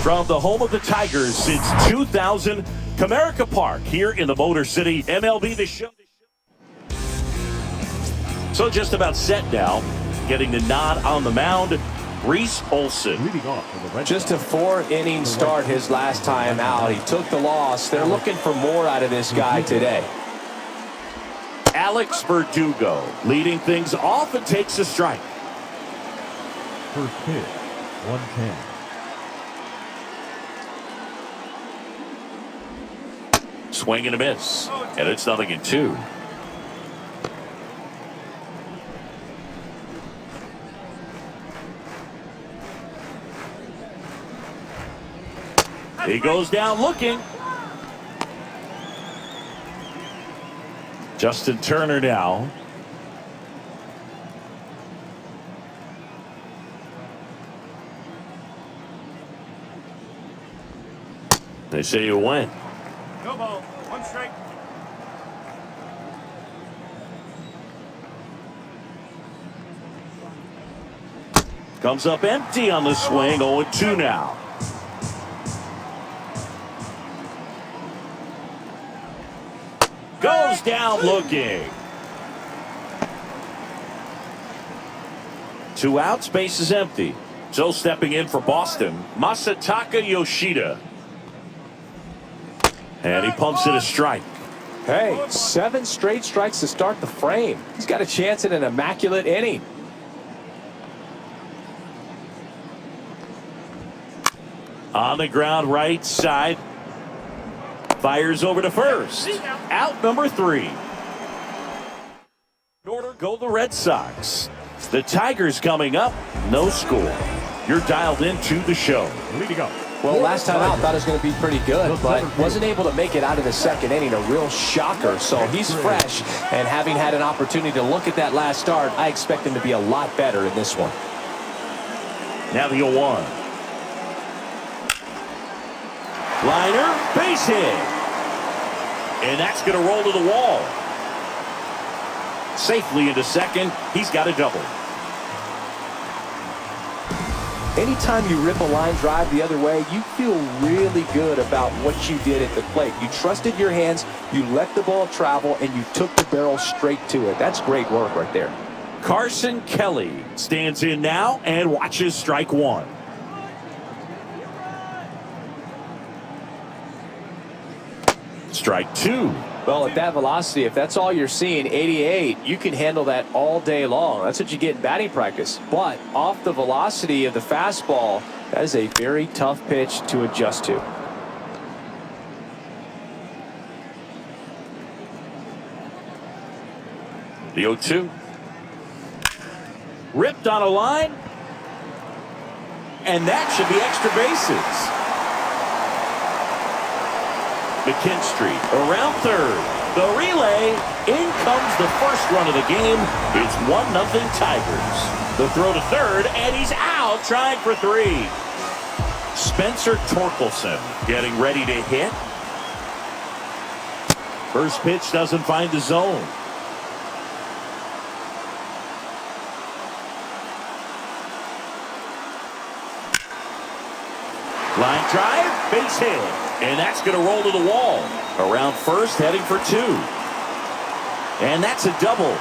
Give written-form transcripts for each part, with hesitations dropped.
From the home of the Tigers since 2000, Comerica Park here in the Motor City, MLB The Show. So just about set now, getting the nod on the mound, Reese Olson. Just a 4-inning start his last time out. He took the loss. They're looking for more out of this guy today. Alex Verdugo leading things off and takes a strike. First pitch, 110. Swing and a miss, and it's 0-2. He goes down looking. Justin Turner now. They say you win. No ball, 1 strike. Comes up empty on the swing. 0-2 now. Goes down looking. 2 outs, base is empty. So stepping in for Boston, Masataka Yoshida. And he pumps it a strike. Hey, 7 straight strikes to start the frame. He's got a chance at an immaculate inning. On the ground, right side. Fires over to first. Out number 3. In order go the Red Sox. The Tigers coming up. No score. You're dialed into the show. Leading up. Well, last time out, thought it was going to be pretty good, but wasn't able to make it out of the 2nd inning. A real shocker. So he's fresh, and having had an opportunity to look at that last start, I expect him to be a lot better in this one. Now the 0-1. Liner, base hit. And that's going to roll to the wall. Safely into second. He's got a double. Anytime you rip a line drive the other way, you feel really good about what you did at the plate. You trusted your hands, you let the ball travel, and you took the barrel straight to it. That's great work right there. Carson Kelly stands in now and watches strike 1. Strike 2. Well, at that velocity, if that's all you're seeing, 88, you can handle that all day long. That's what you get in batting practice. But off the velocity of the fastball, that is a very tough pitch to adjust to. The 0-2. Ripped on a line. And that should be extra bases. McKinstry around third. The relay. In comes the first run of the game. It's 1-0 Tigers. The throw to third, and he's out trying for 3. Spencer Torkelson getting ready to hit. First pitch doesn't find the zone. Line drive, base hit. And that's going to roll to the wall. Around first, heading for 2. And that's a double.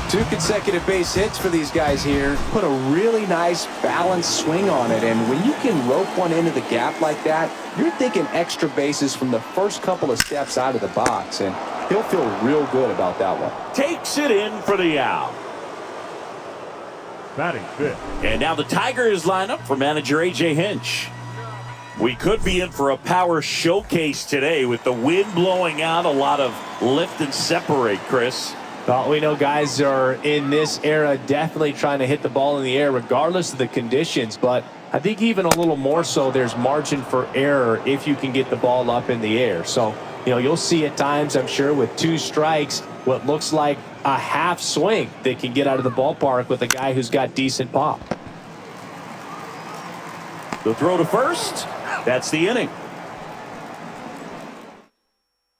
2 consecutive base hits for these guys here. Put a really nice balanced swing on it. And when you can rope one into the gap like that, you're thinking extra bases from the first couple of steps out of the box. And he'll feel real good about that one. Takes it in for the out. Batting fifth. And now the Tigers line up for manager A.J. Hinch. We could be in for a power showcase today with the wind blowing out, a lot of lift and separate, Chris. Well, we know guys are in this era definitely trying to hit the ball in the air regardless of the conditions, but I think even a little more so there's margin for error if you can get the ball up in the air. So, you know, you'll see at times, I'm sure, with 2 strikes, what looks like a half swing that can get out of the ballpark with a guy who's got decent pop. The throw to first. That's the inning.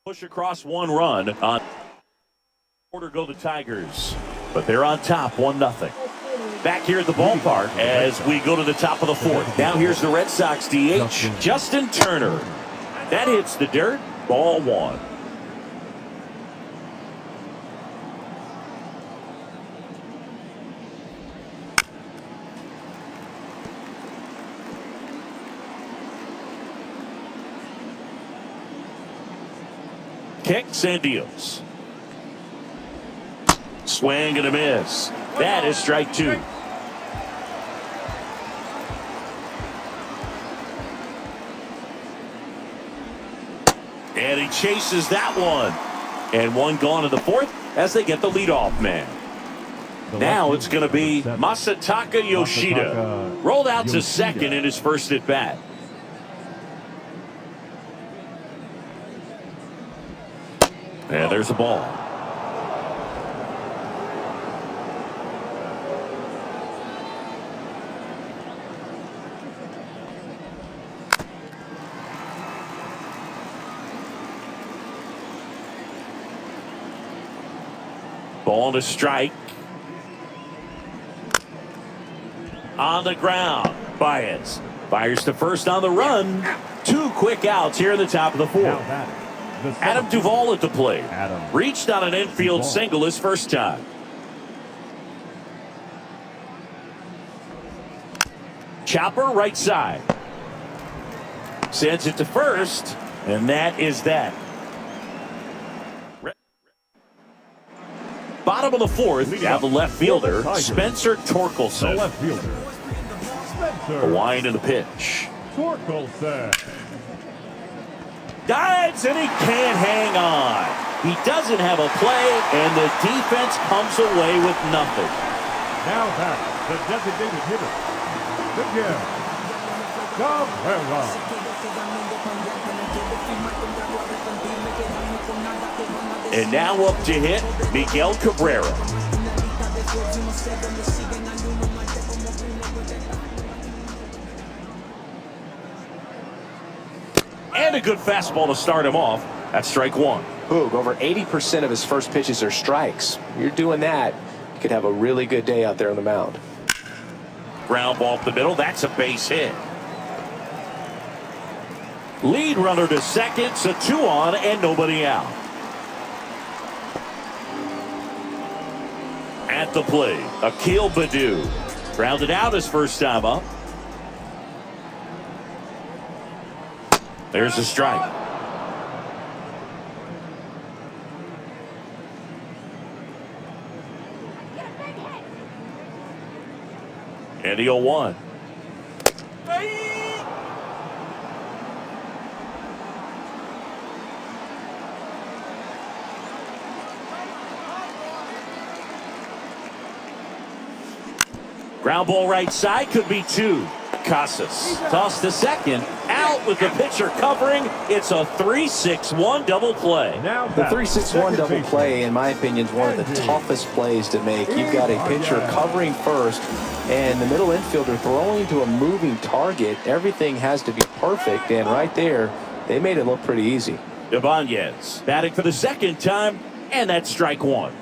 Push across 1 run on quarter go the Tigers, but they're on top 1-0. Back here at the ballpark as we go to the top of the fourth. Now here's the Red Sox DH, Justin Turner. That hits the dirt. Ball one. Kicks and deals. Swing and a miss. That is strike two. And he chases that one. And one gone in the fourth as they get the leadoff man. Now it's going to be Masataka Yoshida. Rolled out to second in his first at bat. And there's a ball. Ball to strike. On the ground. Baez fires to first on the run. Two quick outs here in the top of the fourth. Adam Duvall at the plate. Reached on an infield single his first time. Chopper right side. Sends it to first. And that is that. Bottom of the fourth, you have the left fielder, Spencer Torkelson. The left fielder, Spencer. A wind in the pitch. Torkelson. Dives and he can't hang on. He doesn't have a play, and the defense comes away with nothing. Now back, the designated hitter, Miguel Cabrera. And now up to hit, Miguel Cabrera. And a good fastball to start him off. That's strike one. Boog, over 80% of his first pitches are strikes. You're doing that, you could have a really good day out there on the mound. Ground ball up the middle. That's a base hit. Lead runner to second, so two on and nobody out. At the plate, Akil Baddoo. Grounded out his first time up. There's a strike. And the 0-1. Ground ball right side, could be two. Casas tossed to second, out with the pitcher covering. It's a 3-6-1 double play. The 3-6-1 double play, in my opinion, is one of the toughest plays to make. You've got a pitcher covering first and the middle infielder throwing to a moving target. Everything has to be perfect, and right there, they made it look pretty easy. Ibanez batting for the second time, and that's strike one.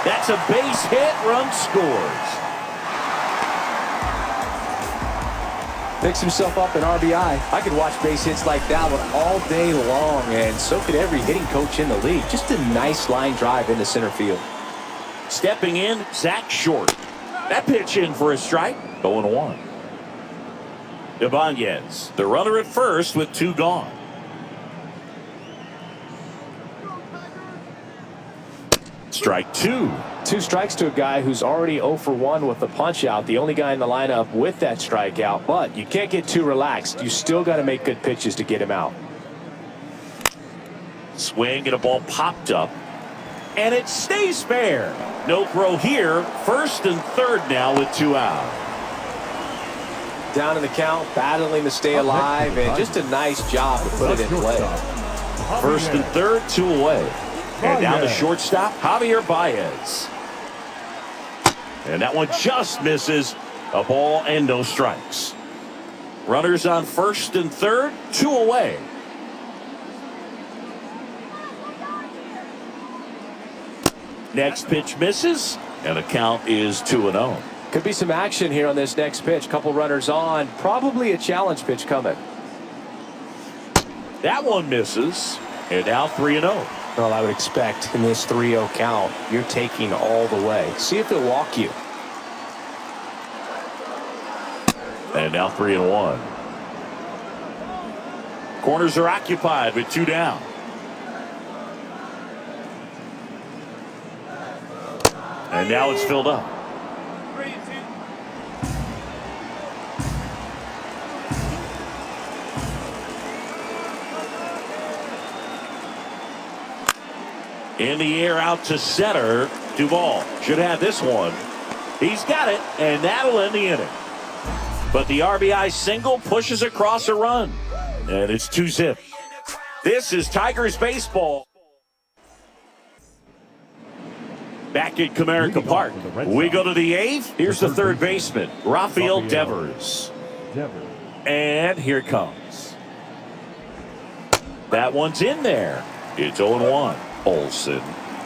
That's a base hit, run scores. Picks himself up an RBI. I could watch base hits like that one all day long, and so could every hitting coach in the league. Just a nice line drive into center field. Stepping in, Zach Short. That pitch in for a strike, 0-1. Ibanez, the runner at first with two gone. Strike two. Two strikes to a guy who's already 0 for 1 with the punch out. The only guy in the lineup with that strikeout. But you can't get too relaxed. You still got to make good pitches to get him out. Swing and a ball popped up. And it stays fair. No throw here. First and third now with two out. Down in the count, battling to stay alive, and just a nice job to put it in play. First and third, two away. And down the shortstop, Javier Baez. And that one just misses. A ball and no strikes. Runners on first and third, two away. Next pitch misses, and the count is 2-0. Could be some action here on this next pitch. Couple runners on. Probably a challenge pitch coming. That one misses, and now 3-0. Well, I would expect in this 3-0 count, you're taking all the way. See if he'll walk you. And now 3-1. Corners are occupied with 2 down. And now it's filled up. 3-2. In the air out to center. Duvall should have this one. He's got it, and that'll end the inning. But the RBI single pushes across a run. And it's 2-zip. This is Tigers baseball. Back at Comerica Park. We go to the 8th. Here's the third baseman, Rafael Devers. And here it comes. That one's in there. It's 0-1. Olsen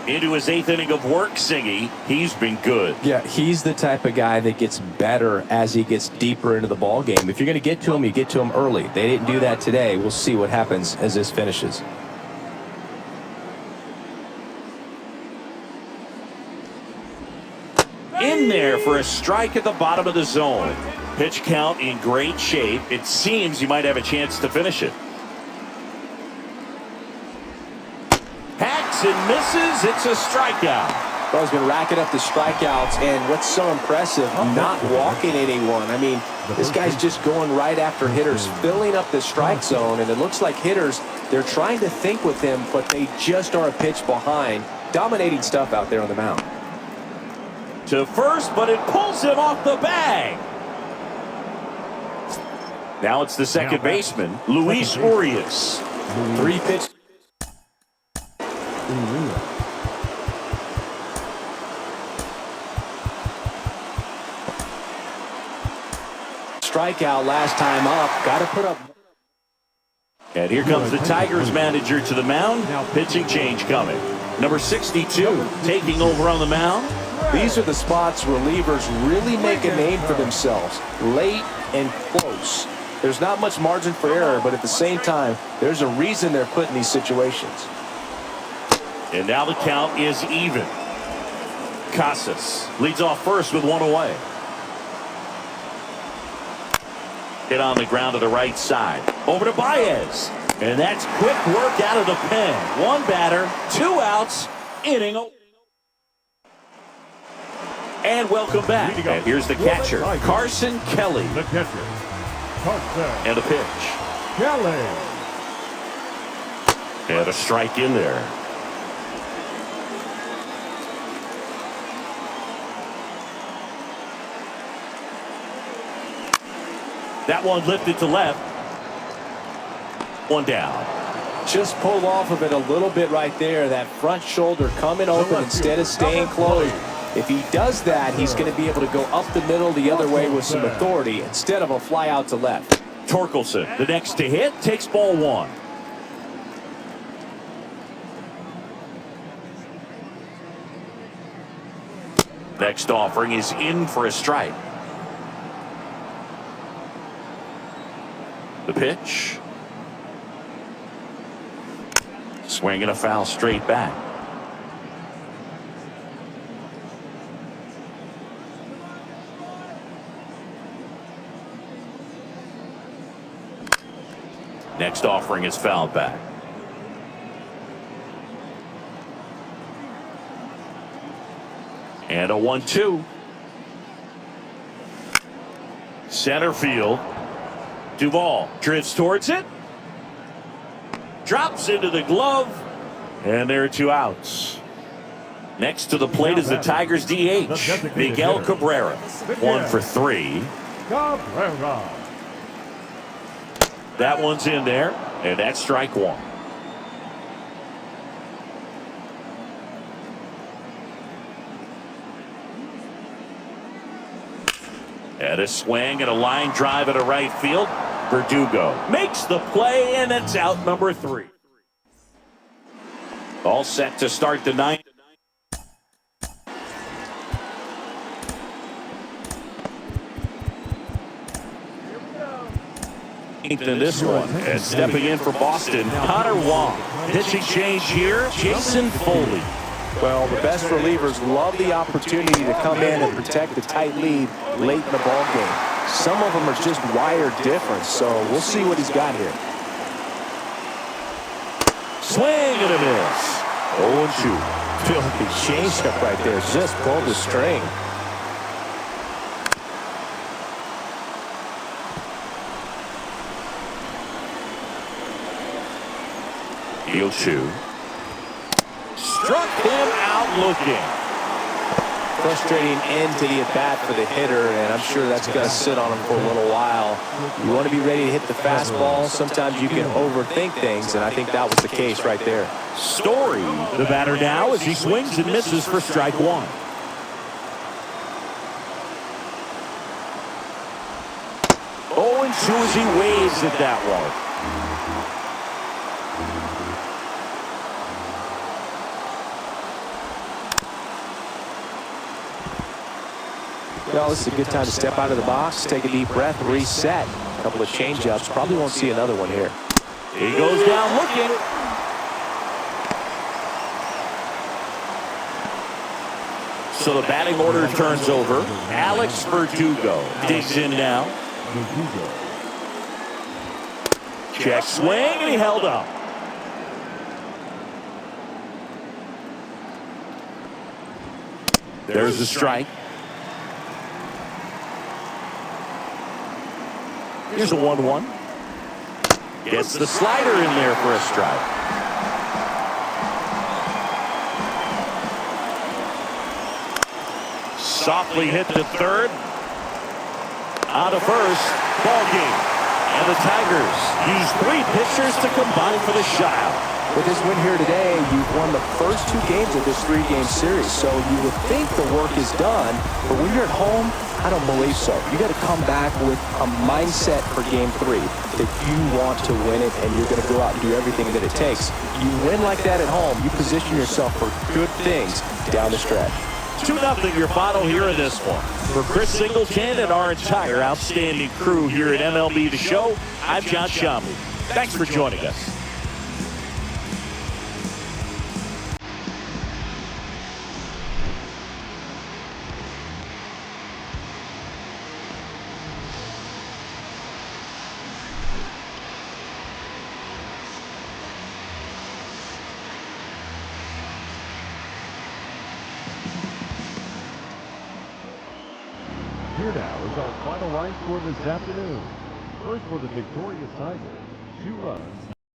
into his 8th inning of work, Singy. He's been good. Yeah, he's the type of guy that gets better as he gets deeper into the ball game. If you're going to get to him, you get to him early. They didn't do that today. We'll see what happens as this finishes. In there for a strike at the bottom of the zone. Pitch count in great shape. It seems you might have a chance to finish it. Hacks and misses. It's a strikeout. Well, he's been racking up the strikeouts, and what's so impressive, not walking anyone. I mean, this guy's just going right after hitters, filling up the strike zone, and it looks like hitters, they're trying to think with him, but they just are a pitch behind. Dominating stuff out there on the mound. To first, but it pulls him off the bag. Now it's the second baseman, Luis Urias. 3 pitch. Strikeout last time up. Got to put up. And here comes the Tigers manager to the mound. Pitching change coming. Number 62 taking over on the mound. These are the spots relievers really make a name for themselves. Late and close. There's not much margin for error, but at the same time, there's a reason they're put in these situations. And now the count is even. Casas leads off first with 1 away. Hit on the ground to the right side. Over to Baez. And that's quick work out of the pen. 1 batter, 2 outs, inning. And welcome back. And here's the catcher, Carson Kelly. The catcher, Carson And the pitch. Kelly. And a strike in there. That one lifted to left. 1 down. Just pull off of it a little bit right there. That front shoulder coming open instead of staying closed. If he does that, he's going to be able to go up the middle the other way with some authority instead of a fly out to left. Torkelson, the next to hit, takes ball 1. Next offering is in for a strike. The pitch. Swinging a foul straight back. Next offering is fouled back. And a 1-2. Center field. Duvall drifts towards it. Drops into the glove. And there are 2 outs. Next to the plate is the Tigers DH, Miguel Cabrera. 1 for 3. Cabrera. That one's in there, and that's strike 1. And a swing and a line drive at a right field. Verdugo makes the play, and it's out number 3. All set to start the 9th. in this one. And stepping in for Boston, Connor Wong. Pitching change here, Jason Foley. Well, the best relievers love the opportunity to come in and protect a tight lead late in the ball game. Some of them are just wired different, so we'll see what he's got here. Swing and a miss. 0-2. Filthy changeup right there, just pulled the string. Deal 2. Struck him out looking. Frustrating end to the at-bat for the hitter, and I'm sure that's going to sit on him for a little while. You want to be ready to hit the fastball. Sometimes you can overthink things, and I think that was the case right there. Story, the batter now, as he swings and misses for strike 1. Oh, and 2 as he waves at that one. Well, this is a good time to step out of the box, take a deep breath, reset. A couple of change-ups. Probably won't see another one here. He goes down looking. So the batting order turns over. Alex Verdugo digs in now. Check swing, and he held up. There's a strike. Here's a 1-1. Gets the slider in there for a strike. Softly hit to third. Out of first. Ball game. And the Tigers use 3 pitchers to combine for the shutout. With this win here today, you've won the first 2 games of this 3-game series, so you would think the work is done, but when you're at home, I don't believe so. You got to come back with a mindset for Game 3 that you want to win it, and you're going to go out and do everything that it takes. You win like that at home, you position yourself for good things down the stretch. 2-0 your final here in this one. For Chris Singleton and our entire outstanding crew here at MLB The Show, I'm John Shamley. Thanks for joining us. Here now is our final line score this afternoon. First for the victorious Tigers, 2 runs.